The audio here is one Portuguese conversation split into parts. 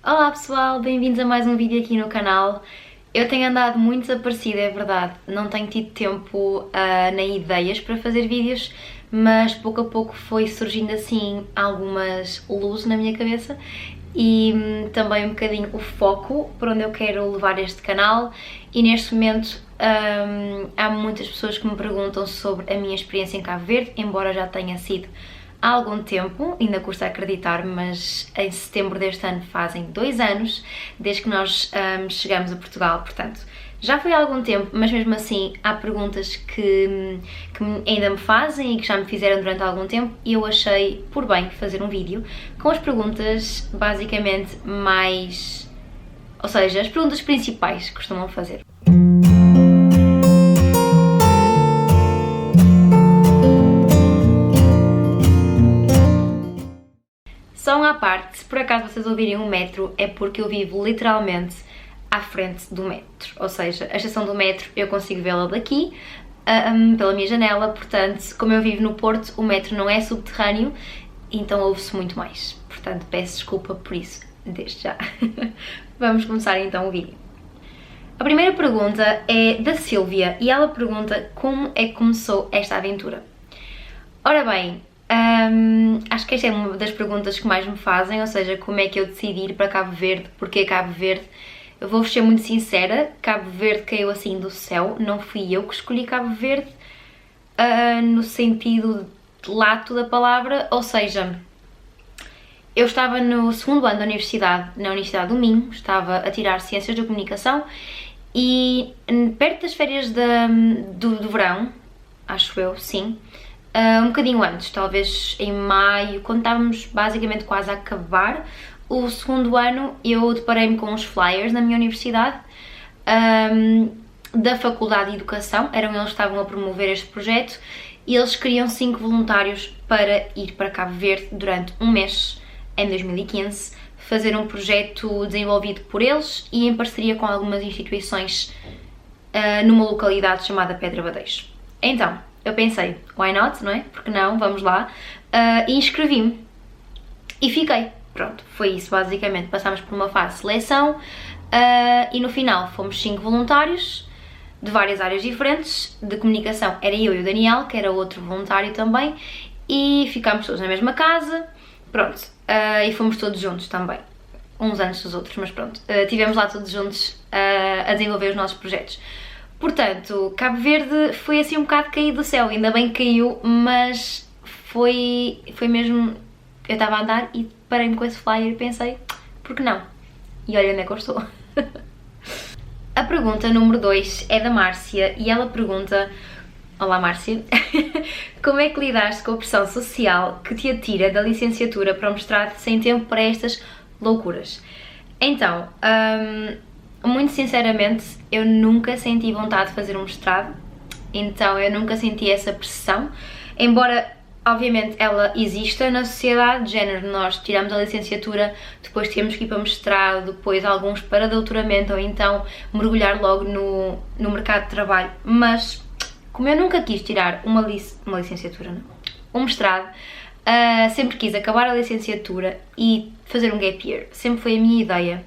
Olá pessoal, bem-vindos a mais um vídeo aqui no canal. Eu tenho andado muito desaparecida, é verdade, não tenho tido tempo nem ideias para fazer vídeos, mas pouco a pouco foi surgindo assim algumas luzes na minha cabeça e também um bocadinho o foco para onde eu quero levar este canal. E neste momento há muitas pessoas que me perguntam sobre a minha experiência em Cabo Verde, embora já tenha sido há algum tempo, ainda custa acreditar, mas em setembro deste ano fazem 2 anos desde que nós chegamos a Portugal, portanto já foi há algum tempo, mas mesmo assim há perguntas que ainda me fazem e que já me fizeram durante algum tempo e eu achei por bem fazer um vídeo com as perguntas basicamente mais, ou seja, as perguntas principais que costumam fazer. Só à parte, se por acaso vocês ouvirem um metro, é porque eu vivo literalmente à frente do metro, ou seja, a estação do metro eu consigo vê-la daqui, pela minha janela, portanto, como eu vivo no Porto, o metro não é subterrâneo, então ouve-se muito mais, portanto peço desculpa por isso, desde já. Vamos começar então o vídeo. A primeira pergunta é da Silvia e ela pergunta como é que começou esta aventura. Ora bem, acho que esta é uma das perguntas que mais me fazem, ou seja, como é que eu decidi ir para Cabo Verde, porquê Cabo Verde. Eu vou-vos ser muito sincera, Cabo Verde caiu assim do céu, não fui eu que escolhi Cabo Verde, no sentido lato da palavra, ou seja, eu estava no segundo ano da universidade, na Universidade do Minho, estava a tirar Ciências da Comunicação e perto das férias do verão, acho eu, sim, um bocadinho antes, talvez em maio, quando estávamos basicamente quase a acabar o segundo ano, eu deparei-me com uns flyers na minha universidade da Faculdade de Educação, eram eles que estavam a promover este projeto e eles queriam 5 voluntários para ir para Cabo Verde durante um mês em 2015, fazer um projeto desenvolvido por eles e em parceria com algumas instituições numa localidade chamada Pedra Badejo. Então, eu pensei, why not, não é? Porque não, vamos lá. E inscrevi-me. E fiquei. Pronto, foi isso basicamente. Passámos por uma fase de seleção e no final fomos 5 voluntários de várias áreas diferentes. De comunicação era eu e o Daniel, que era outro voluntário também. E ficámos todos na mesma casa. Pronto, e fomos todos juntos também. Uns antes dos outros, mas pronto. Estivemos lá todos juntos a desenvolver os nossos projetos. Portanto, Cabo Verde foi assim um bocado caído do céu, ainda bem que caiu, mas foi mesmo, eu estava a andar e parei-me com esse flyer e pensei, por que não? E olha onde é que eu estou. A pergunta número 2 é da Márcia e ela pergunta, olá Márcia, como é que lidaste com a pressão social que te atira da licenciatura para o mestrado sem tempo para estas loucuras? Então, muito sinceramente, eu nunca senti vontade de fazer um mestrado, então eu nunca senti essa pressão, embora obviamente ela exista na sociedade, de género, nós tiramos a licenciatura, depois temos que ir para mestrado, depois alguns para doutoramento ou então mergulhar logo no mercado de trabalho, mas como eu nunca quis tirar uma licenciatura, não, um mestrado, sempre quis acabar a licenciatura e fazer um gap year, sempre foi a minha ideia.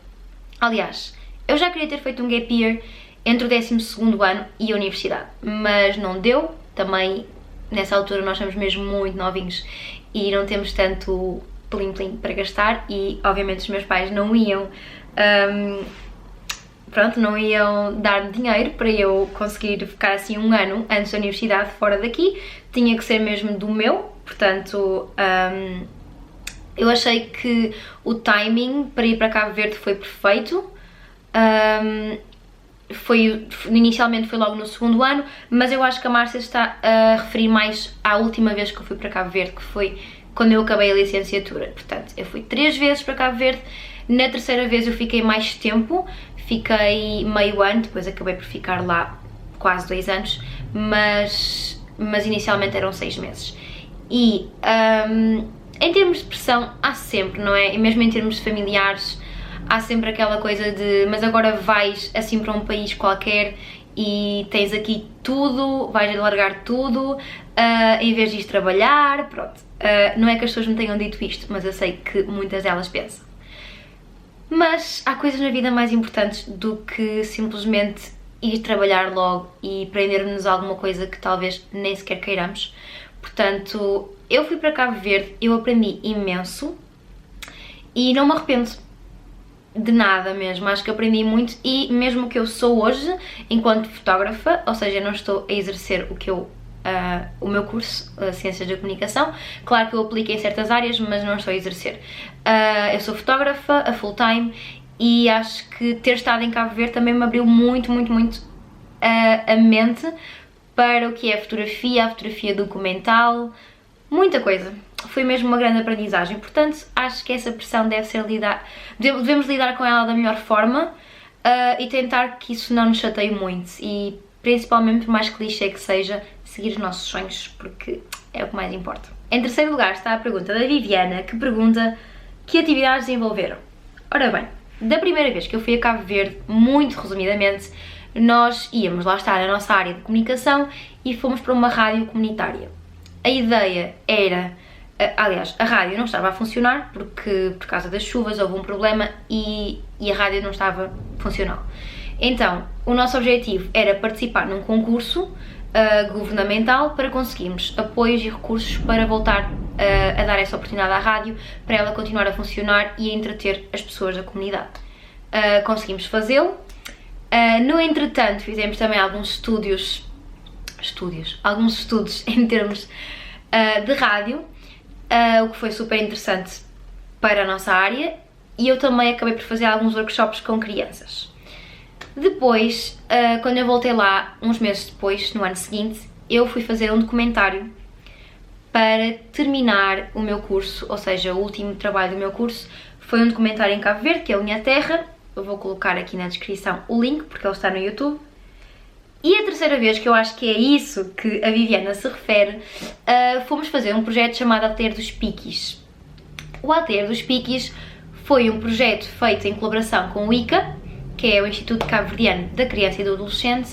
Aliás, eu já queria ter feito um gap year entre o 12º ano e a universidade, mas não deu, também nessa altura nós estamos mesmo muito novinhos e não temos tanto plim-plim para gastar e obviamente os meus pais não iam, não iam dar dinheiro para eu conseguir ficar assim um ano antes da universidade fora daqui, tinha que ser mesmo do meu, portanto eu achei que o timing para ir para Cabo Verde foi perfeito. Inicialmente foi logo no segundo ano, mas eu acho que a Márcia está a referir mais à última vez que eu fui para Cabo Verde, que foi quando eu acabei a licenciatura. Portanto, eu fui 3 vezes para Cabo Verde, na terceira vez eu fiquei mais tempo, fiquei meio ano, depois acabei por ficar lá quase 2 anos, mas inicialmente eram 6 meses. E em termos de pressão há sempre, não é? E mesmo em termos familiares, há sempre aquela coisa de, mas agora vais assim para um país qualquer e tens aqui tudo, vais largar tudo, em vez de ir trabalhar, pronto. Não é que as pessoas me tenham dito isto, mas eu sei que muitas delas pensam. Mas há coisas na vida mais importantes do que simplesmente ir trabalhar logo e prender-nos a alguma coisa que talvez nem sequer queiramos. Portanto, eu fui para Cabo Verde, eu aprendi imenso e não me arrependo de nada mesmo. Acho que aprendi muito e mesmo o que eu sou hoje enquanto fotógrafa, ou seja, não estou a exercer o meu curso, Ciências da Comunicação. Claro que eu aplico em certas áreas, mas não estou a exercer. Eu sou fotógrafa a full time e acho que ter estado em Cabo Verde também me abriu muito a mente para o que é a fotografia documental, muita coisa. Foi mesmo uma grande aprendizagem, portanto acho que essa pressão devemos lidar com ela da melhor forma e tentar que isso não nos chateie muito e principalmente, por mais clichê que seja, seguir os nossos sonhos, porque é o que mais importa. Em terceiro lugar está a pergunta da Viviana, que pergunta: que atividades desenvolveram? Ora bem, da primeira vez que eu fui a Cabo Verde, muito resumidamente, nós íamos lá estar na nossa área de comunicação e fomos para uma rádio comunitária. A ideia era, aliás, a rádio não estava a funcionar porque por causa das chuvas houve um problema e a rádio não estava funcional. Então, o nosso objetivo era participar num concurso governamental para conseguirmos apoios e recursos para voltar a dar essa oportunidade à rádio, para ela continuar a funcionar e a entreter as pessoas da comunidade. Conseguimos fazê-lo. No entretanto, fizemos também alguns estudos em termos de rádio, o que foi super interessante para a nossa área, e eu também acabei por fazer alguns workshops com crianças. Depois, quando eu voltei lá, uns meses depois, no ano seguinte, eu fui fazer um documentário para terminar o meu curso, ou seja, o último trabalho do meu curso foi um documentário em Cabo Verde, que é a Minha Terra. Eu vou colocar aqui na descrição o link, porque ele está no YouTube. E a terceira vez, que eu acho que é isso que a Viviana se refere, fomos fazer um projeto chamado Ateliê dos Piquis. O Ateliê dos Piquis foi um projeto feito em colaboração com o ICA, que é o Instituto Cabo-Verdiano da Criança e do Adolescente,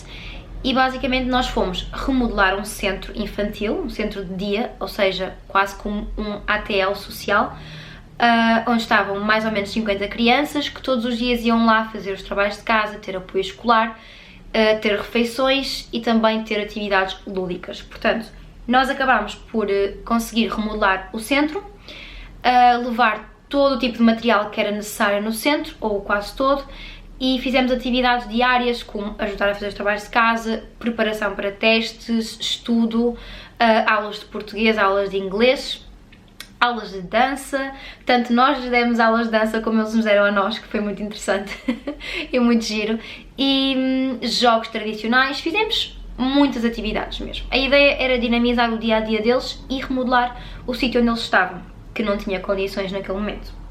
e basicamente nós fomos remodelar um centro infantil, um centro de dia, ou seja, quase como um ATL social, onde estavam mais ou menos 50 crianças que todos os dias iam lá fazer os trabalhos de casa, ter apoio escolar, ter refeições e também ter atividades lúdicas. Portanto, nós acabámos por conseguir remodelar o centro, levar todo o tipo de material que era necessário no centro, ou quase todo, e fizemos atividades diárias como ajudar a fazer os trabalhos de casa, preparação para testes, estudo, aulas de português, aulas de inglês, aulas de dança. Tanto nós lhes demos aulas de dança como eles nos deram a nós, que foi muito interessante e muito giro, e jogos tradicionais. Fizemos muitas atividades mesmo. A ideia era dinamizar o dia-a-dia deles e remodelar o sítio onde eles estavam, que não tinha condições naquele momento.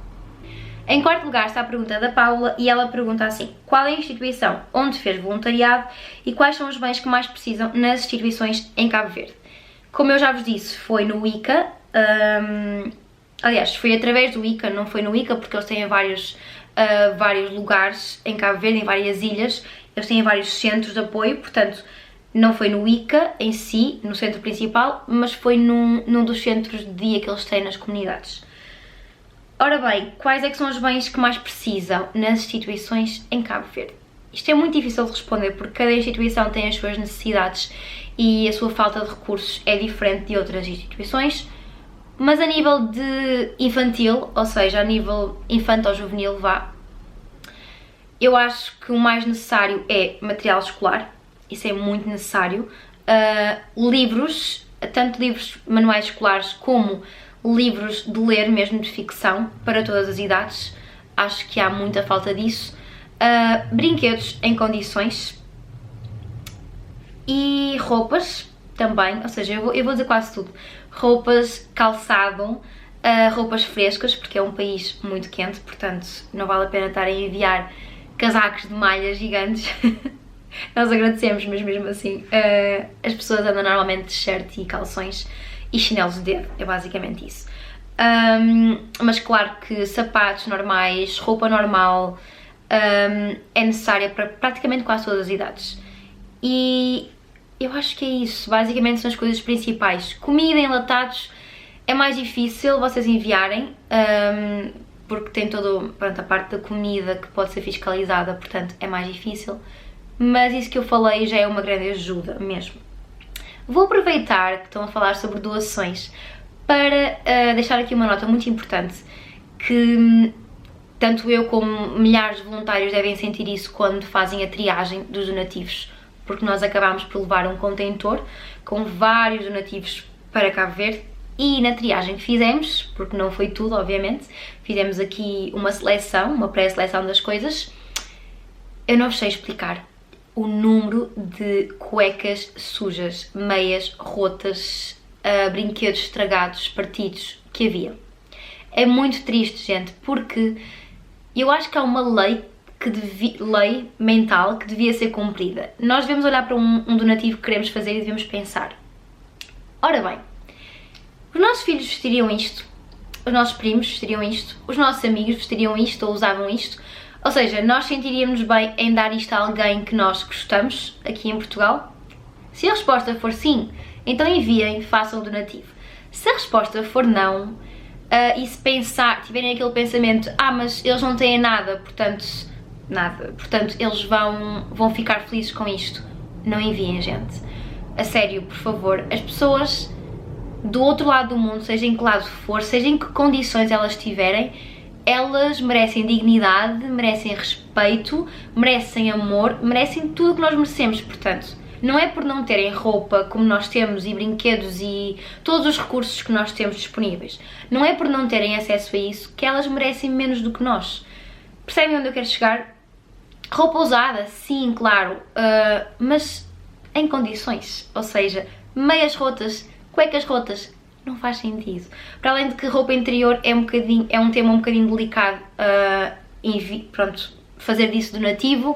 Em quarto lugar está a pergunta da Paula e ela pergunta assim: qual é a instituição onde fez voluntariado e quais são os bens que mais precisam nas instituições em Cabo Verde? Como eu já vos disse, foi no ICA, aliás, foi através do ICA, não foi no ICA porque eles têm vários lugares em Cabo Verde, em várias ilhas, eles têm vários centros de apoio, portanto não foi no ICA em si, no centro principal, mas foi num dos centros de dia que eles têm nas comunidades. Ora bem, quais é que são os bens que mais precisam nas instituições em Cabo Verde? Isto é muito difícil de responder porque cada instituição tem as suas necessidades e a sua falta de recursos é diferente de outras instituições, mas a nível de infantil, ou seja, a nível infanto-juvenil, eu acho que o mais necessário é material escolar, isso é muito necessário, livros, tanto livros manuais escolares como livros de ler, mesmo de ficção, para todas as idades. Acho que há muita falta disso. Brinquedos em condições e roupas também, ou seja, eu vou dizer quase tudo. Roupas, calçado, roupas frescas, porque é um país muito quente, portanto não vale a pena estar a enviar casacos de malhas gigantes. Nós agradecemos, mas mesmo assim as pessoas andam normalmente de t-shirt e calções e chinelos de dedo, é basicamente isso. Mas claro que sapatos normais, roupa normal é necessária para praticamente quase todas as idades. E eu acho que é isso, basicamente são as coisas principais. Comida, enlatados, é mais difícil vocês enviarem, porque tem toda, pronto, a parte da comida que pode ser fiscalizada, portanto é mais difícil, mas isso que eu falei já é uma grande ajuda mesmo. Vou aproveitar que estão a falar sobre doações para deixar aqui uma nota muito importante, que tanto eu como milhares de voluntários devem sentir isso quando fazem a triagem dos donativos, porque nós acabámos por levar um contentor com vários donativos para Cabo Verde e na triagem que fizemos, porque não foi tudo obviamente, fizemos aqui uma seleção, uma pré-seleção das coisas. Eu não sei explicar o número de cuecas sujas, meias rotas, brinquedos estragados, partidos que havia. É muito triste, gente, porque eu acho que há uma lei mental que devia ser cumprida. Nós devemos olhar para um donativo que queremos fazer e devemos pensar: ora bem, os nossos filhos vestiriam isto, os nossos primos vestiriam isto, os nossos amigos vestiriam isto ou usavam isto, ou seja, nós sentiríamos bem em dar isto a alguém que nós gostamos aqui em Portugal? Se a resposta for sim, então enviem, façam o donativo. Se a resposta for não, e se tiverem aquele pensamento, mas eles não têm nada, portanto eles vão ficar felizes com isto, não enviem, gente. A sério, por favor, as pessoas do outro lado do mundo, seja em que lado for, seja em que condições elas estiverem, elas merecem dignidade, merecem respeito, merecem amor, merecem tudo o que nós merecemos, portanto, não é por não terem roupa como nós temos e brinquedos e todos os recursos que nós temos disponíveis, não é por não terem acesso a isso que elas merecem menos do que nós. Percebem onde eu quero chegar? Roupa usada, sim, claro, mas em condições, ou seja, meias rotas, cuecas rotas, não faz sentido. Para além de que roupa interior é um tema um bocadinho delicado, pronto, fazer disso donativo,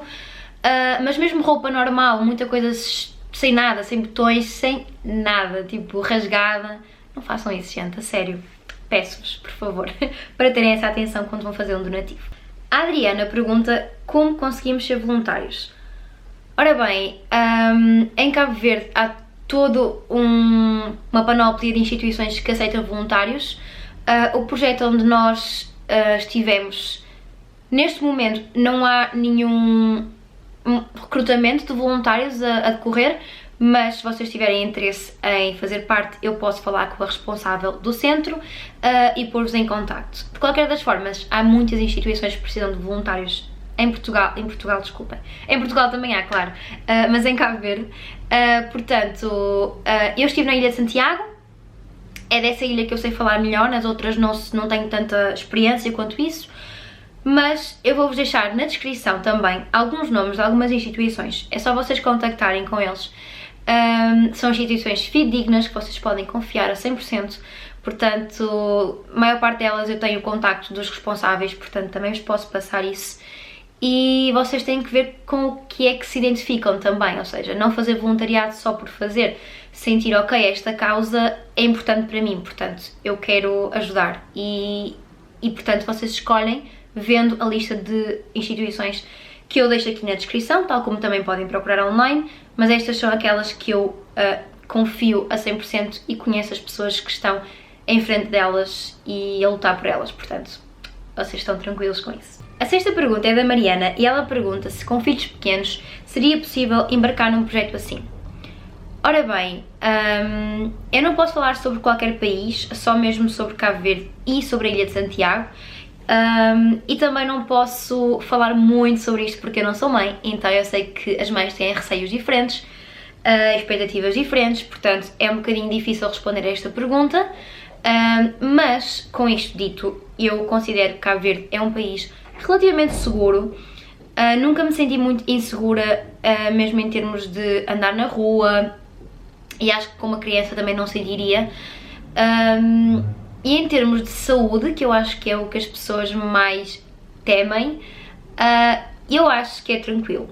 mas mesmo roupa normal, muita coisa sem nada, sem botões, sem nada, tipo rasgada, não façam isso, gente, a sério, peço-vos, por favor, para terem essa atenção quando vão fazer um donativo. A Adriana pergunta como conseguimos ser voluntários. Ora bem, em Cabo Verde há toda uma panóplia de instituições que aceitam voluntários. O projeto onde nós estivemos, neste momento não há nenhum recrutamento de voluntários a decorrer, mas se vocês tiverem interesse em fazer parte, eu posso falar com a responsável do centro e pôr-vos em contacto. De qualquer das formas, há muitas instituições que precisam de voluntários em Portugal, desculpem. Em Portugal também há, claro, mas em Cabo Verde. Portanto, eu estive na Ilha de Santiago, é dessa ilha que eu sei falar melhor, nas outras não tenho tanta experiência quanto isso, mas eu vou-vos deixar na descrição também alguns nomes de algumas instituições, é só vocês contactarem com eles. São instituições fidedignas que vocês podem confiar a 100%, portanto, a maior parte delas eu tenho o contacto dos responsáveis, portanto também vos posso passar isso. E vocês têm que ver com o que é que se identificam também, ou seja, não fazer voluntariado só por fazer, sentir, ok, esta causa é importante para mim, portanto, eu quero ajudar. E portanto, vocês escolhem vendo a lista de instituições que eu deixo aqui na descrição, tal como também podem procurar online, mas estas são aquelas que eu confio a 100% e conheço as pessoas que estão em frente delas e a lutar por elas, portanto, vocês estão tranquilos com isso. A sexta pergunta é da Mariana e ela pergunta se com filhos pequenos seria possível embarcar num projeto assim. Ora bem, eu não posso falar sobre qualquer país, só mesmo sobre Cabo Verde e sobre a Ilha de Santiago, e também não posso falar muito sobre isto porque eu não sou mãe, então eu sei que as mães têm receios diferentes, expectativas diferentes, portanto é um bocadinho difícil responder a esta pergunta, mas com isto dito, eu considero que Cabo Verde é um país relativamente seguro. Nunca me senti muito insegura, mesmo em termos de andar na rua, e acho que com uma criança também não sentiria. E em termos de saúde, que eu acho que é o que as pessoas mais temem, eu acho que é tranquilo.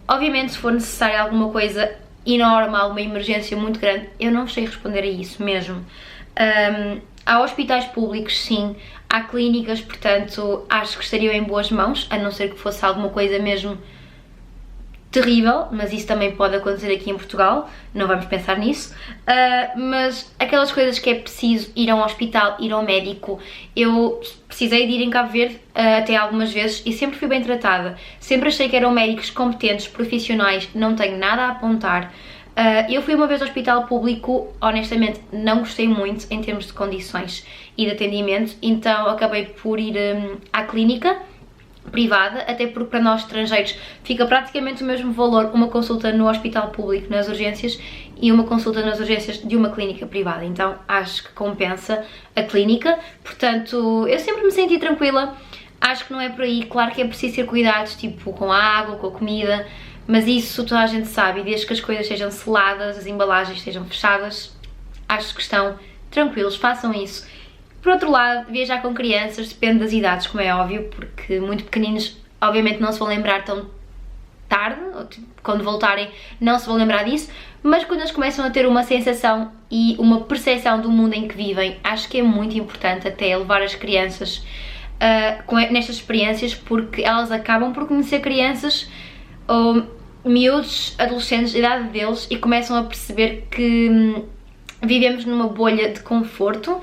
Obviamente, se for necessário alguma coisa enorme, alguma emergência muito grande, eu não sei responder a isso mesmo. Há hospitais públicos, sim, há clínicas, portanto acho que estariam em boas mãos, a não ser que fosse alguma coisa mesmo terrível, mas isso também pode acontecer aqui em Portugal, não vamos pensar nisso, mas aquelas coisas que é preciso ir a um hospital, ir ao médico, eu precisei de ir em Cabo Verde até algumas vezes e sempre fui bem tratada, sempre achei que eram médicos competentes, profissionais, não tenho nada a apontar. Eu fui uma vez ao hospital público, honestamente não gostei muito em termos de condições e de atendimento, então acabei por ir à clínica privada, até porque para nós estrangeiros fica praticamente o mesmo valor uma consulta no hospital público nas urgências e uma consulta nas urgências de uma clínica privada, então acho que compensa a clínica, portanto eu sempre me senti tranquila, acho que não é por aí, claro que é preciso ter cuidados tipo com a água, com a comida, mas isso toda a gente sabe e desde que as coisas sejam seladas, as embalagens estejam fechadas, acho que estão tranquilos, façam isso. Por outro lado, viajar com crianças depende das idades, como é óbvio, porque muito pequeninos obviamente não se vão lembrar tão tarde, ou, tipo, quando voltarem não se vão lembrar disso, mas quando eles começam a ter uma sensação e uma percepção do mundo em que vivem, acho que é muito importante até levar as crianças nestas experiências, porque elas acabam por conhecer crianças ou miúdos, adolescentes, da idade deles, e começam a perceber que vivemos numa bolha de conforto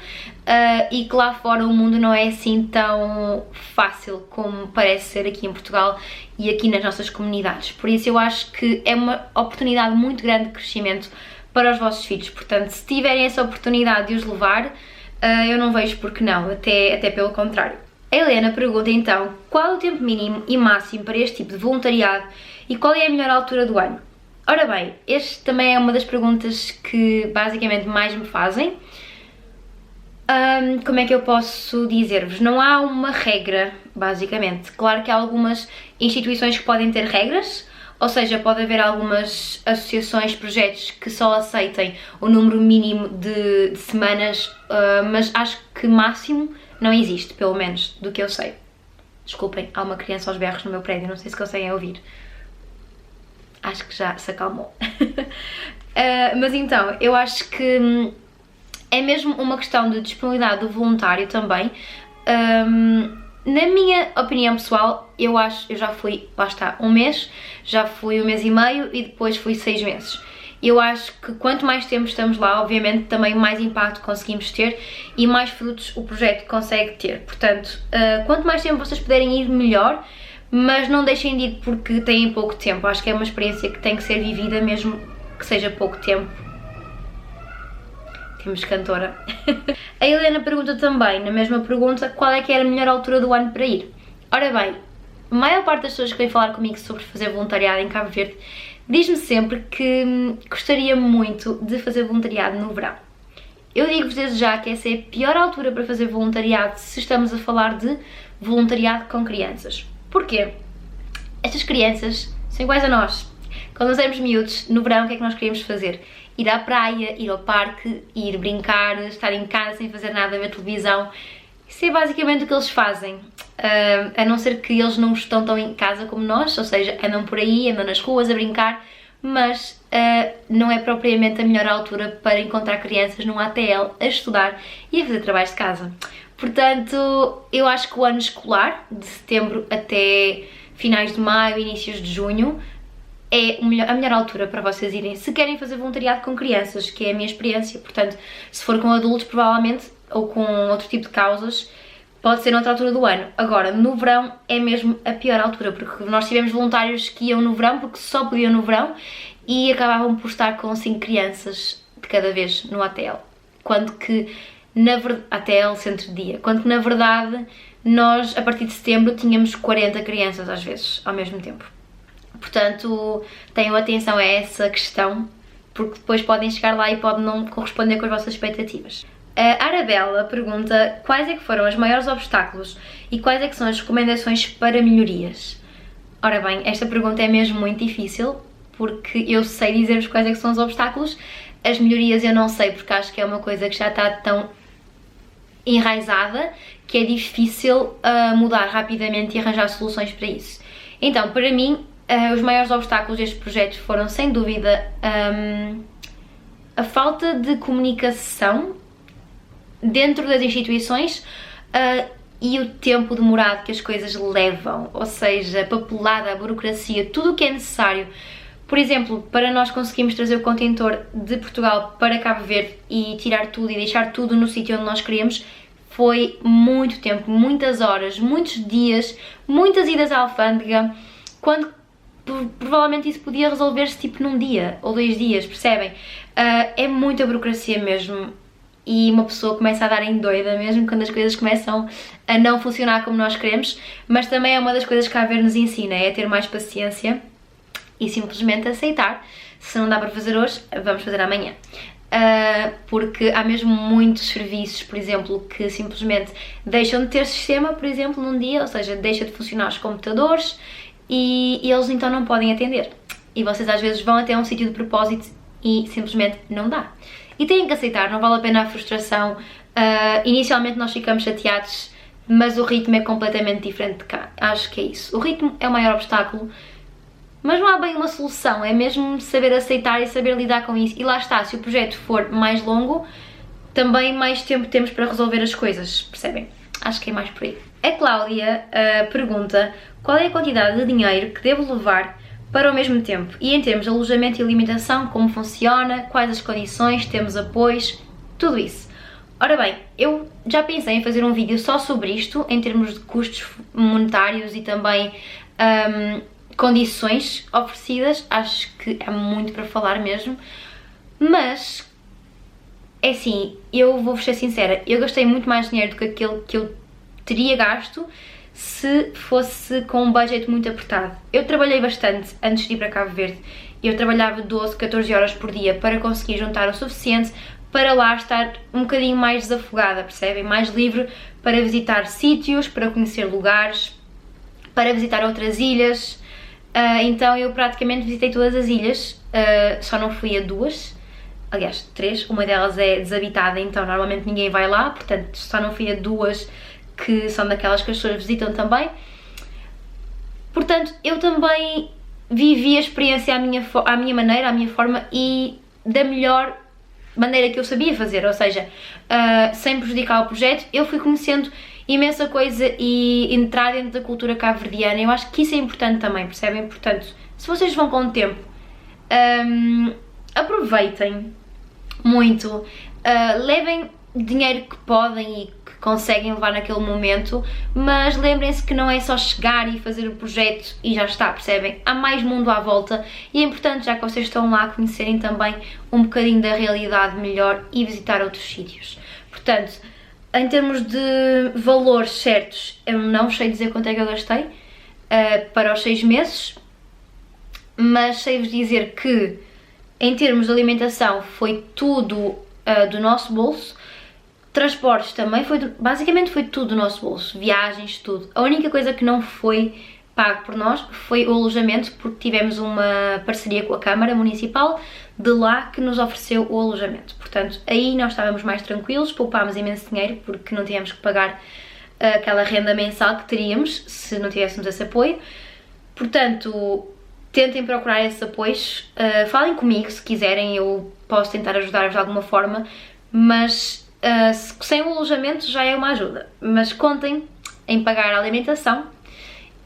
e que lá fora o mundo não é assim tão fácil como parece ser aqui em Portugal e aqui nas nossas comunidades. Por isso eu acho que é uma oportunidade muito grande de crescimento para os vossos filhos, portanto se tiverem essa oportunidade de os levar, eu não vejo por que não, até pelo contrário. A Helena pergunta então, qual é o tempo mínimo e máximo para este tipo de voluntariado e qual é a melhor altura do ano? Ora bem, este também é uma das perguntas que basicamente mais me fazem. Como é que eu posso dizer-vos? Não há uma regra, basicamente. Claro que há algumas instituições que podem ter regras, ou seja, pode haver algumas associações, projetos que só aceitem o número mínimo de semanas, mas acho que máximo não existe, pelo menos do que eu sei. Desculpem, há uma criança aos berros no meu prédio, não sei se conseguem ouvir. Acho que já se acalmou. Mas então, eu acho que é mesmo uma questão de disponibilidade do voluntário também. Na minha opinião pessoal, eu já fui, lá está, um mês, já fui um mês e meio e depois fui 6 meses. Eu acho que quanto mais tempo estamos lá, obviamente também mais impacto conseguimos ter e mais frutos o projeto consegue ter. Portanto, quanto mais tempo vocês puderem ir, melhor. Mas não deixem de ir porque têm pouco tempo. Acho que é uma experiência que tem que ser vivida mesmo que seja pouco tempo. Temos cantora. A Helena pergunta também, na mesma pergunta, qual é que era a melhor altura do ano para ir? Ora bem, a maior parte das pessoas que vêm falar comigo sobre fazer voluntariado em Cabo Verde diz-me sempre que gostaria muito de fazer voluntariado no verão. Eu digo-vos desde já que essa é a pior altura para fazer voluntariado se estamos a falar de voluntariado com crianças. Porquê? Estas crianças são iguais a nós. Quando nós éramos miúdos, no verão, o que é que nós queríamos fazer? Ir à praia, ir ao parque, ir brincar, estar em casa sem fazer nada, ver televisão. Isso é basicamente o que eles fazem. A não ser que eles não estão tão em casa como nós, ou seja, andam por aí, andam nas ruas a brincar, mas não é propriamente a melhor altura para encontrar crianças num ATL a estudar e a fazer trabalhos de casa. Portanto, eu acho que o ano escolar, de setembro até finais de maio, inícios de junho, é a melhor altura para vocês irem, se querem fazer voluntariado com crianças, que é a minha experiência. Portanto, se for com adultos, provavelmente, ou com outro tipo de causas, pode ser noutra altura do ano. Agora, no verão é mesmo a pior altura, porque nós tivemos voluntários que iam no verão, porque só podiam no verão, e acabavam por estar com 5 crianças de cada vez no ATL. Quando que... até o centro de dia, quando que na verdade nós a partir de setembro tínhamos 40 crianças às vezes, ao mesmo tempo. Portanto, tenham atenção a essa questão, porque depois podem chegar lá e pode não corresponder com as vossas expectativas. A Arabella pergunta quais é que foram os maiores obstáculos e quais é que são as recomendações para melhorias. Ora bem, esta pergunta é mesmo muito difícil, porque eu sei dizer-vos quais é que são os obstáculos, as melhorias eu não sei, porque acho que é uma coisa que já está tão enraizada que é difícil mudar rapidamente e arranjar soluções para isso. Então, para mim, os maiores obstáculos deste projeto foram, sem dúvida, a falta de comunicação dentro das instituições e o tempo demorado que as coisas levam, ou seja, a papelada, a burocracia, tudo o que é necessário. Por exemplo, para nós conseguirmos trazer o contentor de Portugal para Cabo Verde e tirar tudo e deixar tudo no sítio onde nós queríamos, foi muito tempo, muitas horas, muitos dias, muitas idas à alfândega, quando provavelmente isso podia resolver-se tipo num dia ou 2 dias, percebem? É muita burocracia mesmo e uma pessoa começa a dar em doida mesmo quando as coisas começam a não funcionar como nós queremos, mas também é uma das coisas que a Haver nos ensina, é ter mais paciência e simplesmente aceitar. Se não dá para fazer hoje, vamos fazer amanhã. Porque há mesmo muitos serviços, por exemplo, que simplesmente deixam de ter sistema, por exemplo, num dia, ou seja, deixa de funcionar os computadores e eles então não podem atender. E vocês às vezes vão até um sítio de propósito e simplesmente não dá. E têm que aceitar, não vale a pena a frustração. Inicialmente nós ficamos chateados, mas o ritmo é completamente diferente de cá. Acho que é isso. O ritmo é o maior obstáculo, mas não há bem uma solução, é mesmo saber aceitar e saber lidar com isso. E lá está, se o projeto for mais longo, também mais tempo temos para resolver as coisas, percebem? Acho que é mais por aí. A Cláudia pergunta qual é a quantidade de dinheiro que devo levar para o mesmo tempo e em termos de alojamento e alimentação, como funciona, quais as condições, temos apoios, tudo isso. Ora bem, eu já pensei em fazer um vídeo só sobre isto, em termos de custos monetários e também condições oferecidas. Acho que é muito para falar mesmo, mas é assim, eu vou-vos ser sincera, eu gastei muito mais dinheiro do que aquele que eu teria gasto se fosse com um budget muito apertado. Eu trabalhei bastante antes de ir para Cabo Verde, eu trabalhava 12, 14 horas por dia para conseguir juntar o suficiente para lá estar um bocadinho mais desafogada, percebem? Mais livre para visitar sítios, para conhecer lugares, para visitar outras ilhas. Então eu praticamente visitei todas as ilhas, só não fui a 2, aliás 3, uma delas é desabitada, então normalmente ninguém vai lá, portanto só não fui a 2 que são daquelas que as pessoas visitam também. Portanto, eu também vivi a experiência à minha maneira, à minha forma e da melhor maneira que eu sabia fazer, ou seja, sem prejudicar o projeto. Eu fui conhecendo imensa coisa e entrar dentro da cultura cabo-verdiana. Eu acho que isso é importante também, percebem? Portanto, se vocês vão com o tempo, aproveitem muito, levem dinheiro que podem e que conseguem levar naquele momento, mas lembrem-se que não é só chegar e fazer o projeto e já está, percebem? Há mais mundo à volta e é importante, já que vocês estão lá, conhecerem também um bocadinho da realidade melhor e visitar outros sítios. Portanto, em termos de valores certos, eu não sei dizer quanto é que eu gastei para os 6 meses, mas sei-vos dizer que em termos de alimentação foi tudo do nosso bolso. Transportes também basicamente foi tudo do nosso bolso, viagens, tudo. A única coisa que não foi pago por nós foi o alojamento, porque tivemos uma parceria com a Câmara Municipal de lá que nos ofereceu o alojamento. Portanto, aí nós estávamos mais tranquilos, poupámos imenso dinheiro porque não tínhamos que pagar aquela renda mensal que teríamos se não tivéssemos esse apoio. Portanto, tentem procurar esses apoios, falem comigo se quiserem, eu posso tentar ajudar-vos de alguma forma, mas sem o alojamento já é uma ajuda, mas contem em pagar a alimentação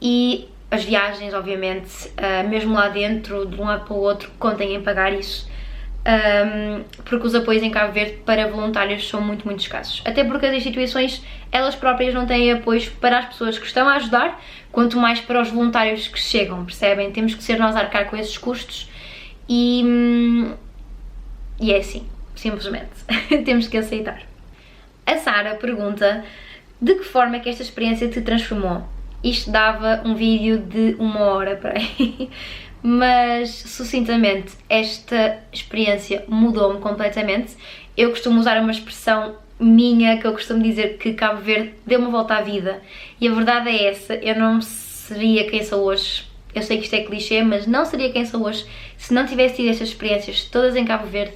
e as viagens, obviamente, mesmo lá dentro, de um lado para o outro, contem em pagar isso, porque os apoios em Cabo Verde para voluntários são muito, muito escassos, até porque as instituições, elas próprias não têm apoios para as pessoas que estão a ajudar, quanto mais para os voluntários que chegam, percebem? Temos que ser nós a arcar com esses custos e é assim, simplesmente, temos que aceitar. A Sara pergunta de que forma é que esta experiência te transformou. Isto dava um vídeo de 1 hora para aí, mas sucintamente esta experiência mudou-me completamente. Eu costumo usar uma expressão minha que eu costumo dizer que Cabo Verde deu uma volta à vida e a verdade é essa, eu não seria quem sou hoje. Eu sei que isto é clichê, mas não seria quem sou hoje se não tivesse tido estas experiências todas em Cabo Verde.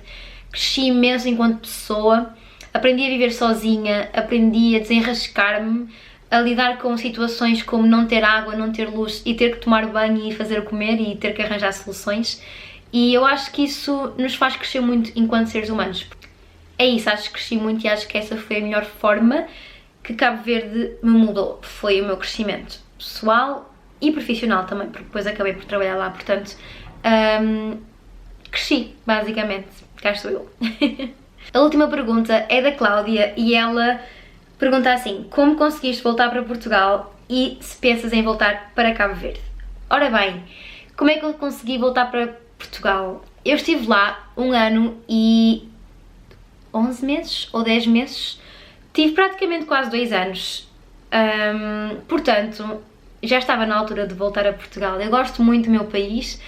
Cresci imenso enquanto pessoa. Aprendi a viver sozinha, aprendi a desenrascar-me, a lidar com situações como não ter água, não ter luz e ter que tomar banho e fazer o comer e ter que arranjar soluções. E eu acho que isso nos faz crescer muito enquanto seres humanos. É isso, acho que cresci muito e acho que essa foi a melhor forma que Cabo Verde me mudou. Foi o meu crescimento pessoal e profissional também, porque depois acabei por trabalhar lá, portanto, cresci, basicamente. Cá estou eu. A última pergunta é da Cláudia e ela pergunta assim: como conseguiste voltar para Portugal e se pensas em voltar para Cabo Verde? Ora bem, como é que eu consegui voltar para Portugal? Eu estive lá 1 ano e 11 meses ou 10 meses, tive praticamente quase 2 anos, portanto já estava na altura de voltar a Portugal. Eu gosto muito do meu país,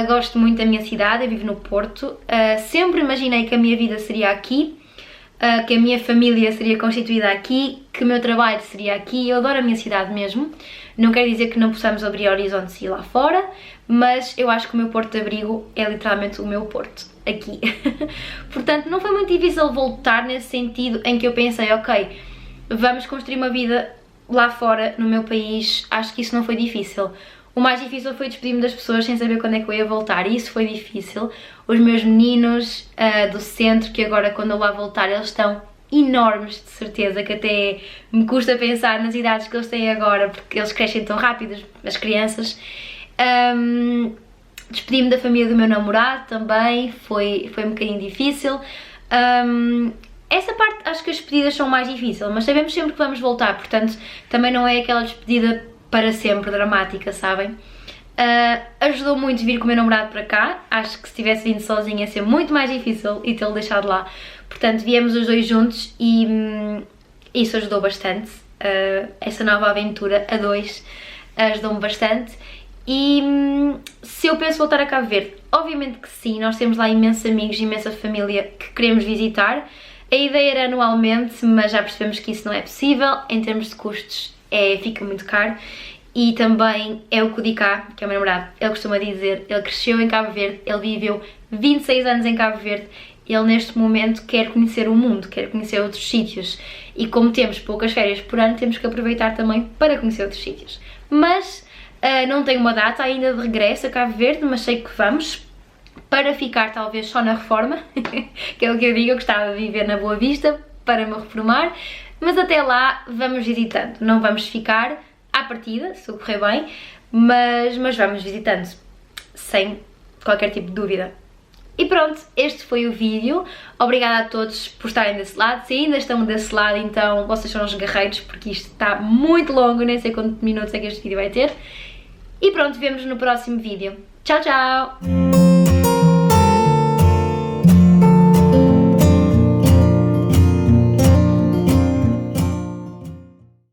gosto muito da minha cidade, eu vivo no Porto, sempre imaginei que a minha vida seria aqui, que a minha família seria constituída aqui, que o meu trabalho seria aqui. Eu adoro a minha cidade mesmo, não quer dizer que não possamos abrir horizontes e ir lá fora, mas eu acho que o meu porto de abrigo é literalmente o meu porto, aqui. Portanto, não foi muito difícil voltar nesse sentido em que eu pensei, ok, vamos construir uma vida lá fora, no meu país. Acho que isso não foi difícil. O mais difícil foi despedir-me das pessoas sem saber quando é que eu ia voltar, e isso foi difícil. Os meus meninos do centro, que agora quando eu lá voltar eles estão enormes, de certeza, que até me custa pensar nas idades que eles têm agora, porque eles crescem tão rápido, as crianças. Despedi-me da família do meu namorado também, foi um bocadinho difícil. Essa parte, acho que as despedidas são mais difíceis, mas sabemos sempre que vamos voltar, portanto também não é aquela despedida para sempre dramática, sabem? Ajudou muito vir com o meu namorado para cá. Acho que se tivesse vindo sozinha ia ser muito mais difícil e tê-lo deixado lá. Portanto, viemos os dois juntos e isso ajudou bastante. Essa nova aventura a dois ajudou-me bastante. E se eu penso voltar a Cabo Verde, obviamente que sim. Nós temos lá imensos amigos, imensa família que queremos visitar. A ideia era anualmente, mas já percebemos que isso não é possível. Em termos de custos, fica muito caro. E também é o que o Dicá, que é o meu namorado, ele costuma dizer, ele cresceu em Cabo Verde, ele viveu 26 anos em Cabo Verde, ele neste momento quer conhecer o mundo, quer conhecer outros sítios, e como temos poucas férias por ano, temos que aproveitar também para conhecer outros sítios. Mas não tenho uma data ainda de regresso a Cabo Verde, mas sei que vamos, para ficar talvez só na reforma, que é o que eu digo, eu gostava de viver na Boa Vista para me reformar, mas até lá vamos visitando, não vamos ficar à partida, se correr bem, mas vamos visitando, sem qualquer tipo de dúvida. E pronto, este foi o vídeo. Obrigada a todos por estarem desse lado. Se ainda estão desse lado, então vocês são os guerreiros, porque isto está muito longo, nem sei quantos minutos é que este vídeo vai ter. E pronto, vemos no próximo vídeo. Tchau, tchau!